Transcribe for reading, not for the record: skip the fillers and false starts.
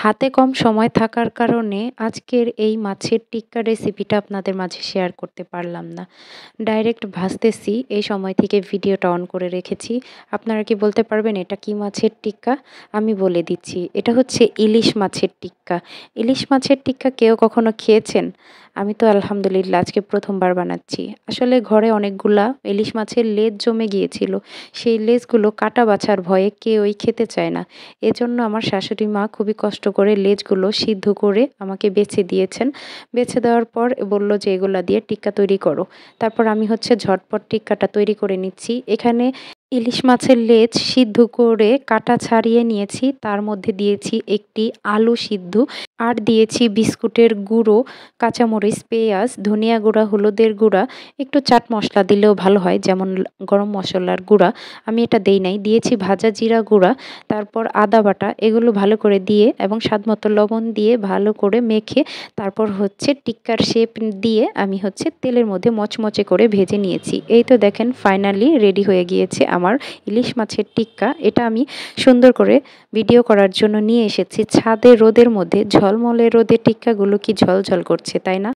হাতে কম সময় থাকার কারণে আজকের এই মাছের টিক্কা রেসিপিটা আপনাদের মাঝে শেয়ার করতে পারলাম না। ডাইরেক্ট ভাজতেছি এই সময় থেকে ভিডিওটা অন করে রেখেছি। আপনারা কি বলতে পারবেন এটা কি মাছের টিক্কা? আমি বলে দিচ্ছি। এটা হচ্ছে ইলিশ মাছের টিক্কা। ইলিশ মাছের টিক্কা কেউ কখনো খেয়েছেন? আমি তো আলহামদুলিল্লাহ আজকে ১ম বার বানাচ্ছি। আসলে ঘরে অনেকগুলা ইলিশ মাছের লেজ জমে গিয়েছিল। সেই লেজগুলো কাটা বাছার ভয়ে কেউই খেতে চায় না। এজন্য আমার শাশুড়ি মা খুবই কষ্ট করে লেজগুলো সিদ্ধ করে আমাকে বেছে দিয়েছেন। বেছে দেওয়ার পর বলল যে এগুলা দিয়ে টিক্কা তৈরি করো। তারপর আমি হচ্ছে ঝটপট টিক্কাটা তৈরি করে নিচ্ছি। এখানে ইলিশ মাছের লেজ সিদ্ধ করে কাটা ছাড়িয়ে নিয়েছি। তার মধ্যে দিয়েছি একটি আলু সিদ্ধ আর দিয়েছি বিস্কুটের গুঁড়ো, কাঁচামরিচ, পেঁয়াজ, ধনিয়া গুঁড়া, হলুদের গুঁড়া, একটু চাট মসলা দিলেও ভালো হয় যেমন গরম মসলার গুঁড়া। আমি এটা দেই নাই। দিয়েছি ভাজা জিরা গুঁড়া, তারপর আদা বাটা এগুলো ভালো করে দিয়ে এবং স্বাদমতো লবণ দিয়ে ভালো করে মেখে তারপর হচ্ছে টিক্কার শেপ দিয়ে আমি হচ্ছে তেলের মধ্যে মচমচে করে ভেজে নিয়েছি। এই তো দেখেন ফাইনালি রেডি হয়ে গিয়েছে আমার ইলিশ মাছের টিক্কা। এটা আমি সুন্দর করে ভিডিও করার জন্য নিয়ে এসেছি ছাদে রোদের মধ্যে। ঝলমলে রোদে টিক্কাগুলো কি ঝলঝল করছে, তাই না?